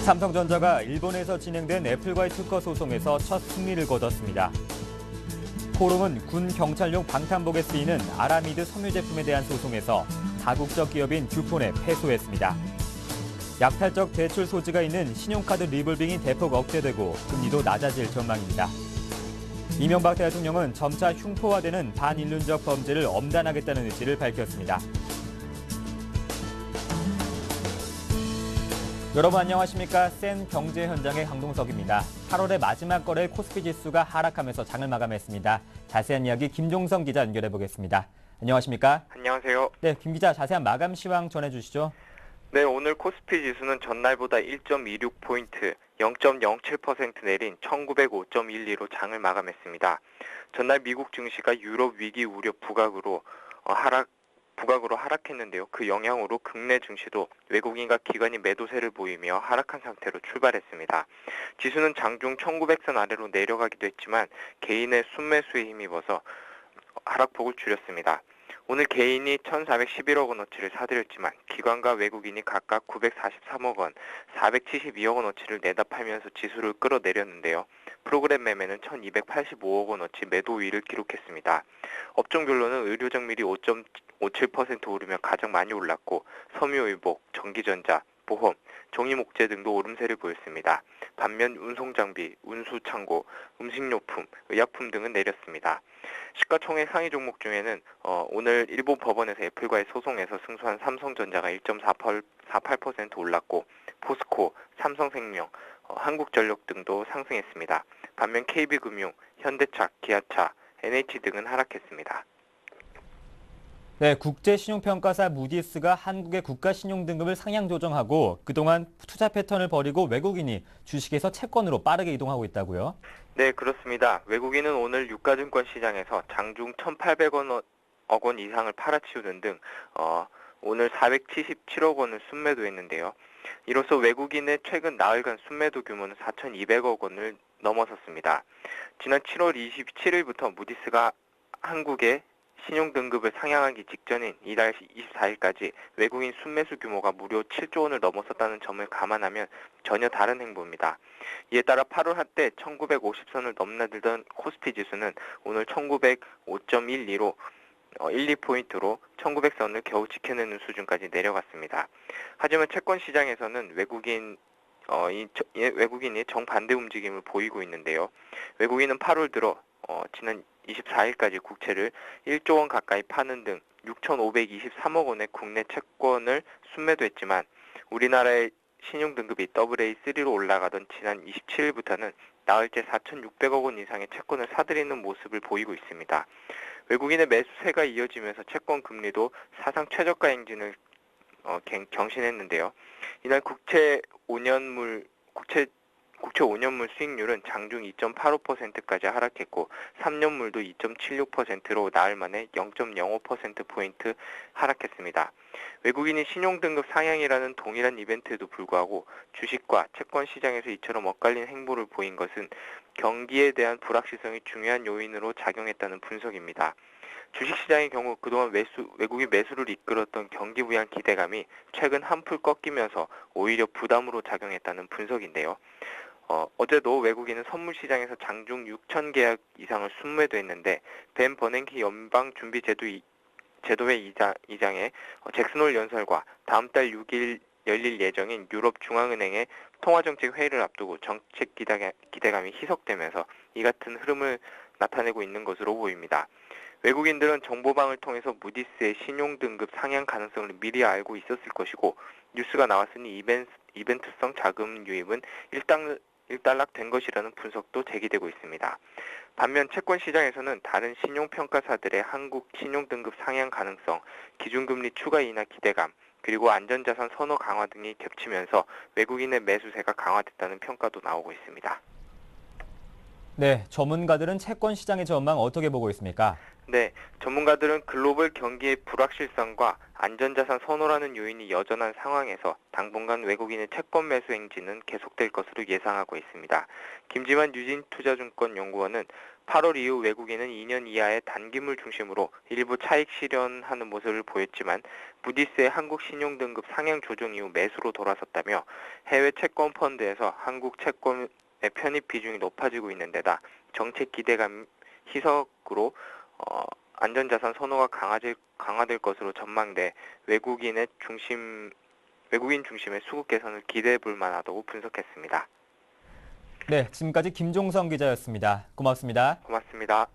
삼성전자가 일본에서 진행된 애플과의 특허 소송에서 첫 승리를 거뒀습니다. 포럼은 군 경찰용 방탄복에 쓰이는 아라미드 섬유 제품에 대한 소송에서 다국적 기업인 듀폰에 패소했습니다. 약탈적 대출 소지가 있는 신용카드 리볼빙이 대폭 억제되고 금리도 낮아질 전망입니다. 이명박 대통령은 점차 흉포화되는 반인륜적 범죄를 엄단하겠다는 의지를 밝혔습니다. 여러분 안녕하십니까? 센 경제 현장의 강동석입니다. 8월의 마지막 거래 코스피 지수가 하락하면서 장을 마감했습니다. 자세한 이야기 김종성 기자 연결해 보겠습니다. 안녕하십니까? 안녕하세요. 네, 김 기자 자세한 마감 시황 전해주시죠. 네, 오늘 코스피 지수는 전날보다 1.26포인트, 0.07% 내린 1905.12로 장을 마감했습니다. 전날 미국 증시가 유럽 위기 우려 부각으로 하락했는데요. 그 영향으로 국내 증시도 외국인과 기관이 매도세를 보이며 하락한 상태로 출발했습니다. 지수는 장중 1900선 아래로 내려가기도 했지만 개인의 순매수에 힘입어서 하락폭을 줄였습니다. 오늘 개인이 1,411억 원어치를 사들였지만 기관과 외국인이 각각 943억 원, 472억 원어치를 내다 팔면서 지수를 끌어내렸는데요. 프로그램 매매는 1,285억 원어치 매도 우위를 기록했습니다. 업종별로는 의료정밀이 5.57% 오르며 가장 많이 올랐고 섬유의복, 전기전자, 보험, 종이목재 등도 오름세를 보였습니다. 반면 운송장비, 운수창고, 음식료품, 의약품 등은 내렸습니다. 시가총액 상위 종목 중에는 오늘 일본 법원에서 애플과의 소송에서 승소한 삼성전자가 1.48% 올랐고 포스코, 삼성생명, 한국전력 등도 상승했습니다. 반면 KB금융, 현대차, 기아차, NH 등은 하락했습니다. 네, 국제신용평가사 무디스가 한국의 국가신용등급을 상향 조정하고 그동안 투자 패턴을 버리고 외국인이 주식에서 채권으로 빠르게 이동하고 있다고요? 네, 그렇습니다. 외국인은 오늘 유가증권 시장에서 장중 1,800억 원 이상을 팔아치우는 등 오늘 477억 원을 순매도했는데요. 이로써 외국인의 최근 나흘간 순매도 규모는 4,200억 원을 넘어섰습니다. 지난 7월 27일부터 무디스가 한국의 신용등급을 상향하기 직전인 이달 24일까지 외국인 순매수 규모가 무려 7조 원을 넘어섰다는 점을 감안하면 전혀 다른 행보입니다. 이에 따라 8월 한때 1950선을 넘나들던 코스피 지수는 오늘 1905.12로 1~2포인트로 1900선을 겨우 지켜내는 수준까지 내려갔습니다. 하지만 채권 시장에서는 외국인이 정반대 움직임을 보이고 있는데요. 외국인은 8월 들어 지난 24일까지 국채를 1조 원 가까이 파는 등 6,523억 원의 국내 채권을 순매도했지만 우리나라의 신용등급이 AA3로 올라가던 지난 27일부터는 나흘째 4,600억 원 이상의 채권을 사들이는 모습을 보이고 있습니다. 외국인의 매수세가 이어지면서 채권 금리도 사상 최저가 행진을 경신했는데요. 이날 국채 5년물 수익률은 장중 2.85%까지 하락했고 3년물도 2.76%로 나흘 만에 0.05%포인트 하락했습니다. 외국인이 신용등급 상향이라는 동일한 이벤트에도 불구하고 주식과 채권 시장에서 이처럼 엇갈린 행보를 보인 것은 경기에 대한 불확실성이 중요한 요인으로 작용했다는 분석입니다. 주식시장의 경우 그동안 외국인 매수를 이끌었던 경기 부양 기대감이 최근 한풀 꺾이면서 오히려 부담으로 작용했다는 분석인데요. 어제도 외국인은 선물시장에서 장중 6,000계약 이상을 순매도했는데 벤 버냉키 연방준비제도회 이장의 잭슨홀 연설과 다음 달 6일 열릴 예정인 유럽중앙은행의 통화정책 회의를 앞두고 정책 기대감이 희석되면서 이 같은 흐름을 나타내고 있는 것으로 보입니다. 외국인들은 정보방을 통해서 무디스의 신용등급 상향 가능성을 미리 알고 있었을 것이고 뉴스가 나왔으니 이벤트성 자금 유입은 일단락된 것이라는 분석도 제기되고 있습니다. 반면 채권 시장에서는 다른 신용평가사들의 한국 신용등급 상향 가능성, 기준금리 추가 인하 기대감, 그리고 안전자산 선호 강화 등이 겹치면서 외국인의 매수세가 강화됐다는 평가도 나오고 있습니다. 네, 전문가들은 채권 시장의 전망 어떻게 보고 있습니까? 네, 전문가들은 글로벌 경기의 불확실성과 안전자산 선호라는 요인이 여전한 상황에서 당분간 외국인의 채권 매수 행진은 계속될 것으로 예상하고 있습니다. 김지만 유진투자증권연구원은 8월 이후 외국인은 2년 이하의 단기물 중심으로 일부 차익 실현하는 모습을 보였지만 무디스의 한국 신용등급 상향 조정 이후 매수로 돌아섰다며 해외 채권 펀드에서 한국 채권의 편입 비중이 높아지고 있는 데다 정책 기대감 희석으로 안전자산 선호가 강화될 것으로 전망돼 외국인 중심의 수급 개선을 기대해 볼 만하다고 분석했습니다. 네, 지금까지 김종성 기자였습니다. 고맙습니다. 고맙습니다.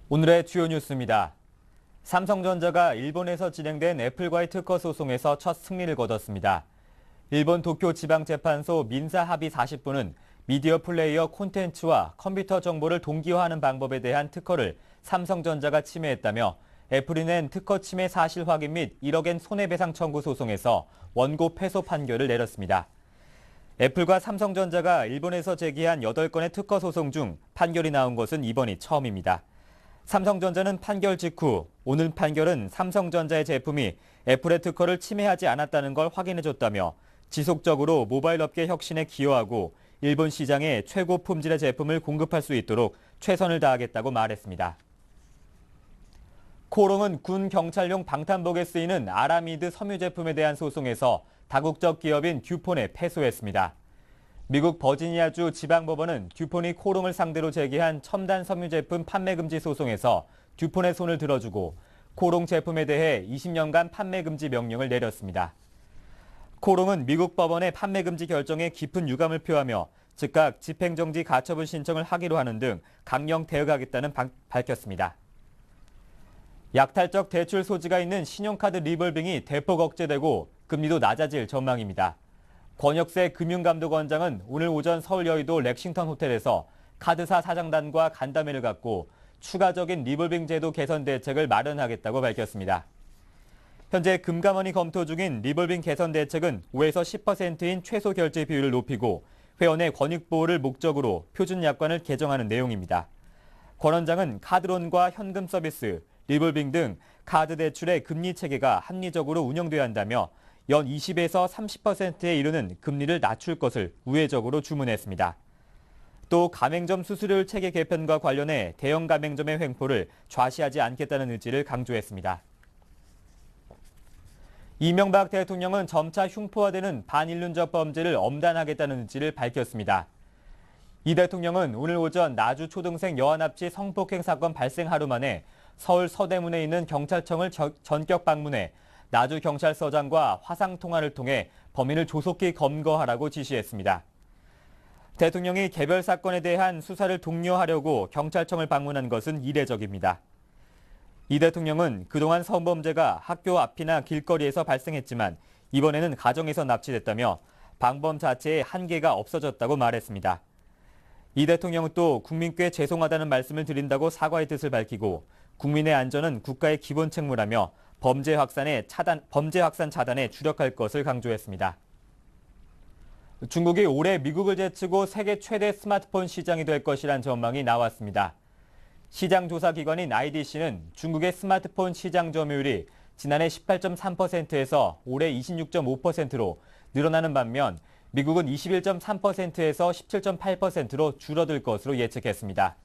오늘의 주요 뉴스입니다. 삼성전자가 일본에서 진행된 애플과의 특허 소송에서 첫 승리를 거뒀습니다. 일본 도쿄 지방재판소 민사합의 40부는 미디어 플레이어 콘텐츠와 컴퓨터 정보를 동기화하는 방법에 대한 특허를 삼성전자가 침해했다며 애플이 낸 특허 침해 사실 확인 및 1억엔 손해배상 청구 소송에서 원고 패소 판결을 내렸습니다. 애플과 삼성전자가 일본에서 제기한 8건의 특허 소송 중 판결이 나온 것은 이번이 처음입니다. 삼성전자는 판결 직후 오늘 판결은 삼성전자의 제품이 애플의 특허를 침해하지 않았다는 걸 확인해줬다며 지속적으로 모바일 업계 혁신에 기여하고 일본 시장에 최고 품질의 제품을 공급할 수 있도록 최선을 다하겠다고 말했습니다. 코롱은 군 경찰용 방탄복에 쓰이는 아라미드 섬유 제품에 대한 소송에서 다국적 기업인 듀폰에 패소했습니다. 미국 버지니아주 지방법원은 듀폰이 코롱을 상대로 제기한 첨단 섬유 제품 판매 금지 소송에서 듀폰의 손을 들어주고 코롱 제품에 대해 20년간 판매 금지 명령을 내렸습니다. 코롱은 미국 법원의 판매 금지 결정에 깊은 유감을 표하며 즉각 집행정지 가처분 신청을 하기로 하는 등 강령 대응하겠다는 밝혔습니다. 약탈적 대출 소지가 있는 신용카드 리볼빙이 대폭 억제되고 금리도 낮아질 전망입니다. 권혁세 금융감독원장은 오늘 오전 서울 여의도 렉싱턴 호텔에서 카드사 사장단과 간담회를 갖고 추가적인 리볼빙 제도 개선 대책을 마련하겠다고 밝혔습니다. 현재 금감원이 검토 중인 리볼빙 개선 대책은 5에서 10%인 최소 결제 비율을 높이고 회원의 권익 보호를 목적으로 표준 약관을 개정하는 내용입니다. 권 원장은 카드론과 현금 서비스, 리볼빙 등 카드 대출의 금리 체계가 합리적으로 운영돼야 한다며 연 20에서 30%에 이르는 금리를 낮출 것을 우회적으로 주문했습니다. 또 가맹점 수수료율 체계 개편과 관련해 대형 가맹점의 횡포를 좌시하지 않겠다는 의지를 강조했습니다. 이명박 대통령은 점차 흉포화되는 반인륜적 범죄를 엄단하겠다는 의지를 밝혔습니다. 이 대통령은 오늘 오전 나주 초등생 여아납치 성폭행 사건 발생 하루 만에 서울 서대문에 있는 경찰청을 전격 방문해 나주경찰서장과 화상통화를 통해 범인을 조속히 검거하라고 지시했습니다. 대통령이 개별 사건에 대한 수사를 독려하려고 경찰청을 방문한 것은 이례적입니다. 이 대통령은 그동안 성범죄가 학교 앞이나 길거리에서 발생했지만 이번에는 가정에서 납치됐다며 방범 자체에 한계가 없어졌다고 말했습니다. 이 대통령은 또 국민께 죄송하다는 말씀을 드린다고 사과의 뜻을 밝히고 국민의 안전은 국가의 기본 책무라며 범죄 확산 차단에 주력할 것을 강조했습니다. 중국이 올해 미국을 제치고 세계 최대 스마트폰 시장이 될 것이란 전망이 나왔습니다. 시장 조사 기관인 IDC는 중국의 스마트폰 시장 점유율이 지난해 18.3%에서 올해 26.5%로 늘어나는 반면 미국은 21.3%에서 17.8%로 줄어들 것으로 예측했습니다.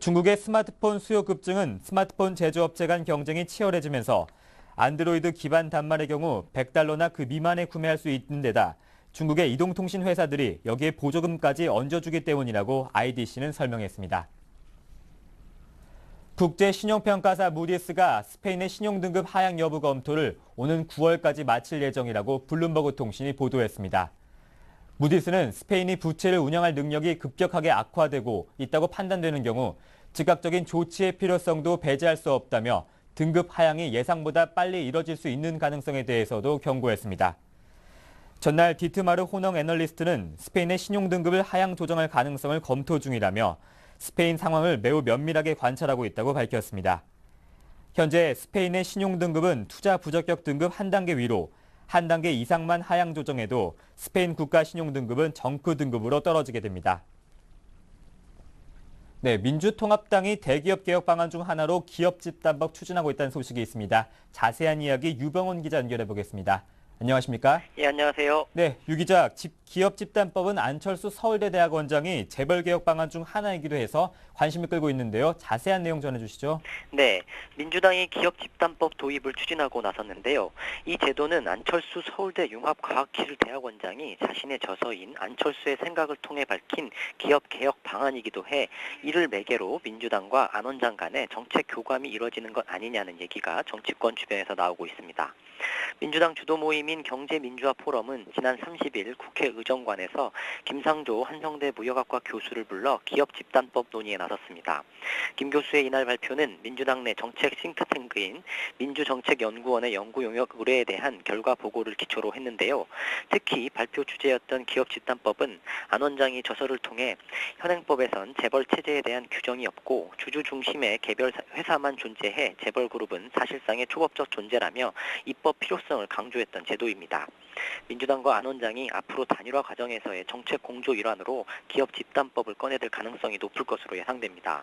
중국의 스마트폰 수요 급증은 스마트폰 제조업체 간 경쟁이 치열해지면서 안드로이드 기반 단말의 경우 $100나 그 미만에 구매할 수 있는 데다 중국의 이동통신 회사들이 여기에 보조금까지 얹어주기 때문이라고 IDC는 설명했습니다. 국제신용평가사 무디스가 스페인의 신용등급 하향 여부 검토를 오는 9월까지 마칠 예정이라고 블룸버그 통신이 보도했습니다. 무디스는 스페인이 부채를 운영할 능력이 급격하게 악화되고 있다고 판단되는 경우 즉각적인 조치의 필요성도 배제할 수 없다며 등급 하향이 예상보다 빨리 이뤄질 수 있는 가능성에 대해서도 경고했습니다. 전날 디트마르 호능 애널리스트는 스페인의 신용등급을 하향 조정할 가능성을 검토 중이라며 스페인 상황을 매우 면밀하게 관찰하고 있다고 밝혔습니다. 현재 스페인의 신용등급은 투자 부적격 등급 한 단계 위로 한 단계 이상만 하향 조정해도 스페인 국가 신용등급은 정크 등급으로 떨어지게 됩니다. 네, 민주통합당이 대기업 개혁 방안 중 하나로 기업 집단법 추진하고 있다는 소식이 있습니다. 자세한 이야기 유병원 기자 연결해 보겠습니다. 안녕하십니까? 예, 안녕하세요. 네, 유 기자, 기업 집단법은 안철수 서울대 대학원장이 재벌 개혁 방안 중 하나이기도 해서 관심을 끌고 있는데요. 자세한 내용 전해주시죠. 네, 민주당이 기업 집단법 도입을 추진하고 나섰는데요. 이 제도는 안철수 서울대 융합과학기술 대학원장이 자신의 저서인 안철수의 생각을 통해 밝힌 기업 개혁 방안이기도 해 이를 매개로 민주당과 안 원장 간의 정책 교감이 이루어지는 것 아니냐는 얘기가 정치권 주변에서 나오고 있습니다. 민주당 주도 모임인 경제민주화 포럼은 지난 30일 국회 의정관에서 김상조 한성대 무역학과 교수를 불러 기업 집단법 논의에 나섰습니다. 김 교수의 이날 발표는 민주당 내 정책 싱크탱크인 민주정책연구원의 연구 용역 의뢰에 대한 결과 보고를 기초로 했는데요. 특히 발표 주제였던 기업 집단법은 안 원장이 저서를 통해 현행법에선 재벌 체제에 대한 규정이 없고 주주 중심의 개별 회사만 존재해 재벌 그룹은 사실상의 초법적 존재라며 입법 필요성을 강조했던 제도입니다. 민주당과 안 원장이 앞으로 단일화 과정에서의 정책 공조 일환으로 기업 집단법을 꺼내들 가능성이 높을 것으로 예상됩니다.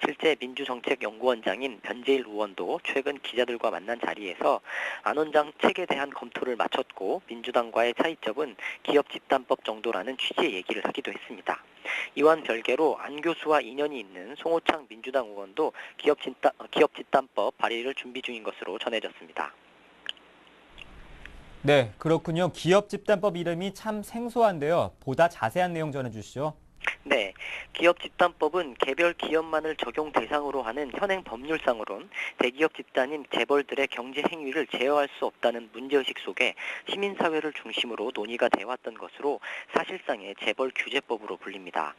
실제 민주정책연구원장인 변재일 의원도 최근 기자들과 만난 자리에서 안 원장 책에 대한 검토를 마쳤고 민주당과의 차이점은 기업 집단법 정도라는 취지의 얘기를 하기도 했습니다. 이와는 별개로 안 교수와 인연이 있는 송호창 민주당 의원도 기업 집단법 발의를 준비 중인 것으로 전해졌습니다. 네, 그렇군요. 기업 집단법 이름이 참 생소한데요. 보다 자세한 내용 전해주시죠. 네, 기업 집단법은 개별 기업만을 적용 대상으로 하는 현행 법률상으론 대기업 집단인 재벌들의 경제 행위를 제어할 수 없다는 문제의식 속에 시민사회를 중심으로 논의가 돼왔던 것으로 사실상의 재벌 규제법으로 불립니다.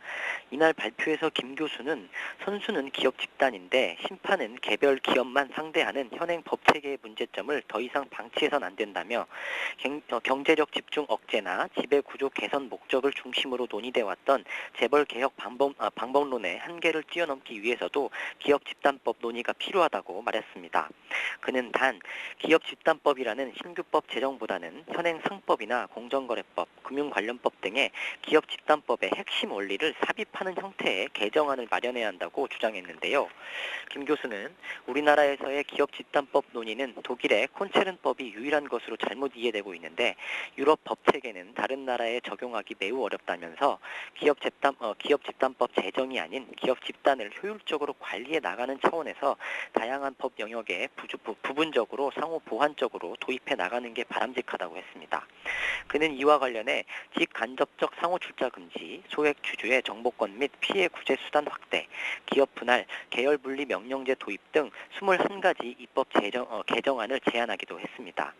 이날 발표에서 김 교수는 선수는 기업 집단인데 심판은 개별 기업만 상대하는 현행 법체계의 문제점을 더 이상 방치해선 안 된다며 경제력 집중 억제나 지배구조 개선 목적을 중심으로 논의돼왔던 재벌 개혁 방법론의 한계를 뛰어넘기 위해서도 기업 집단법 논의가 필요하다고 말했습니다. 그는 단 기업 집단법이라는 신규법 제정보다는 현행 상법이나 공정거래법, 금융관련법 등의 기업 집단법의 핵심 원리를 삽입하는 형태의 개정안을 마련해야 한다고 주장했는데요. 김 교수는 우리나라에서의 기업 집단법 논의는 독일의 콘체른법이 유일한 것으로 잘못 이해되고 있는데 유럽 법체계는 다른 나라에 적용하기 매우 어렵다면서 기업 집단법 제정이 아닌 기업 집단을 효율적으로 관리해 나가는 차원에서 다양한 법 영역에 부분적으로 상호 보완적으로 도입해 나가는 게 바람직하다고 했습니다. 그는 이와 관련해 직간접적 상호 출자 금지, 소액 주주의 정보권 및 피해 구제 수단 확대, 기업 분할, 계열 분리 명령제 도입 등 21가지 입법 개정안을 제안하기도 했습니다.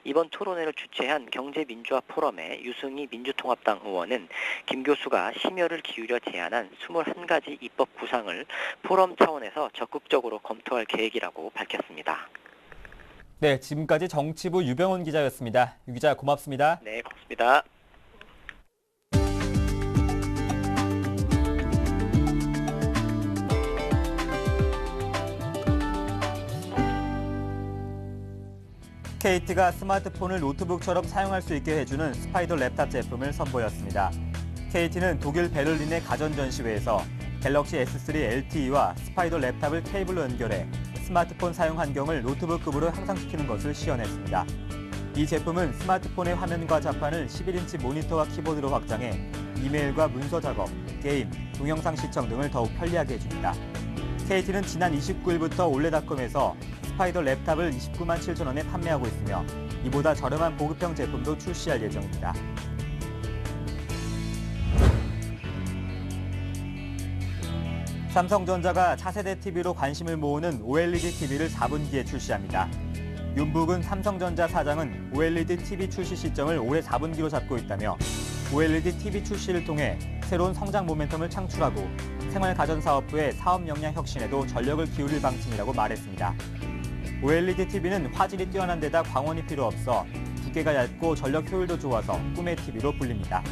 이번 토론회를 주최한 경제민주화 포럼의 유승희 민주통합당 의원은 김 교수가 심혈을 기울여 제안한 21가지 입법 구상을 포럼 차원에서 적극적으로 검토할 계획이라고 밝혔습니다. 네, 지금까지 정치부 유병원 기자였습니다. 유 기자 고맙습니다. 네, 고맙습니다. KT가 스마트폰을 노트북처럼 사용할 수 있게 해주는 스파이더 랩탑 제품을 선보였습니다. KT는 독일 베를린의 가전 전시회에서 갤럭시 S3 LTE와 스파이더 랩탑을 케이블로 연결해 스마트폰 사용 환경을 노트북급으로 향상시키는 것을 시연했습니다. 이 제품은 스마트폰의 화면과 자판을 11인치 모니터와 키보드로 확장해 이메일과 문서 작업, 게임, 동영상 시청 등을 더욱 편리하게 해줍니다. KT는 지난 29일부터 올레닷컴에서 스파이더 랩탑을 29만 7천 원에 판매하고 있으며 이보다 저렴한 보급형 제품도 출시할 예정입니다. 삼성전자가 차세대 TV로 관심을 모으는 OLED TV를 4분기에 출시합니다. 윤북은 삼성전자 사장은 OLED TV 출시 시점을 올해 4분기로 잡고 있다며 OLED TV 출시를 통해 새로운 성장 모멘텀을 창출하고 생활가전사업부의 사업 역량 혁신에도 전력을 기울일 방침이라고 말했습니다. OLED TV는 화질이 뛰어난 데다 광원이 필요 없어 두께가 얇고 전력 효율도 좋아서 꿈의 TV로 불립니다.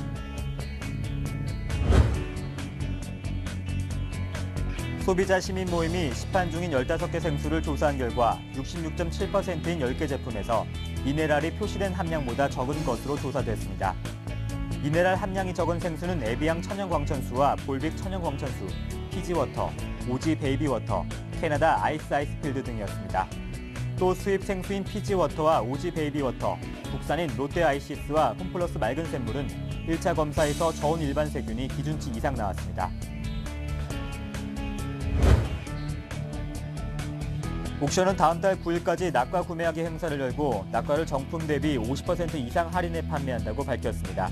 소비자 시민 모임이 시판 중인 15개 생수를 조사한 결과 66.7%인 10개 제품에서 미네랄이 표시된 함량보다 적은 것으로 조사됐습니다. 미네랄 함량이 적은 생수는 에비앙 천연광천수와 볼빅 천연광천수, 피지워터, 오지 베이비워터, 캐나다 아이스필드 등이었습니다. 또 수입 생수인 피지워터와 오지 베이비워터, 국산인 롯데 아이시스와 홈플러스 맑은 샘물은 1차 검사에서 저온 일반 세균이 기준치 이상 나왔습니다. 옥션은 다음 달 9일까지 낙과 구매하기 행사를 열고 낙과를 정품 대비 50% 이상 할인해 판매한다고 밝혔습니다.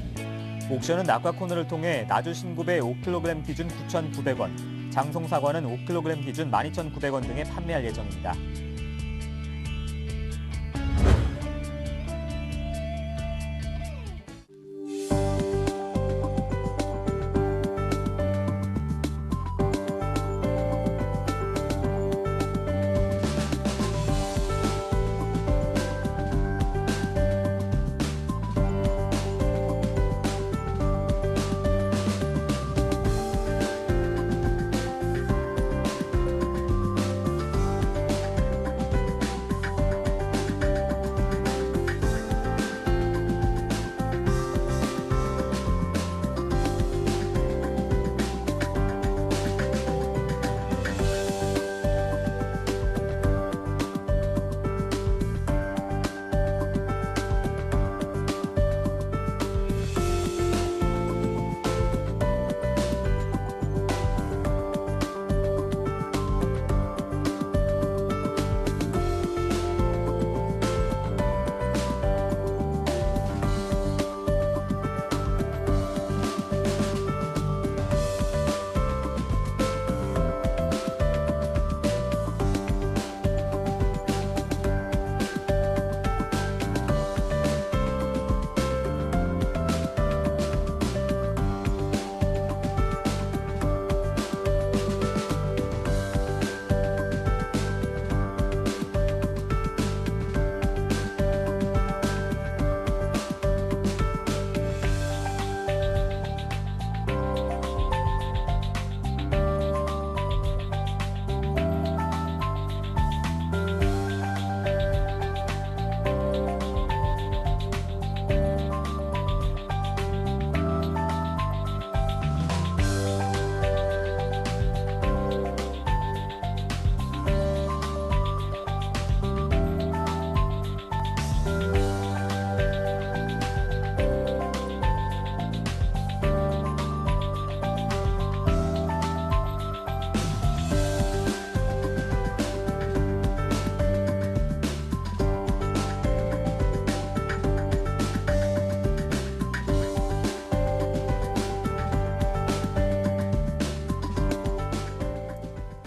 옥션은 낙과 코너를 통해 나주 신고배 5kg 기준 9,900원, 장송 사과는 5kg 기준 12,900원 등에 판매할 예정입니다.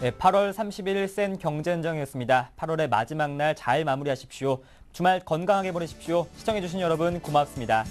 네, 8월 31일 센 경제현정이었습니다. 8월의 마지막 날 잘 마무리하십시오. 주말 건강하게 보내십시오. 시청해주신 여러분 고맙습니다.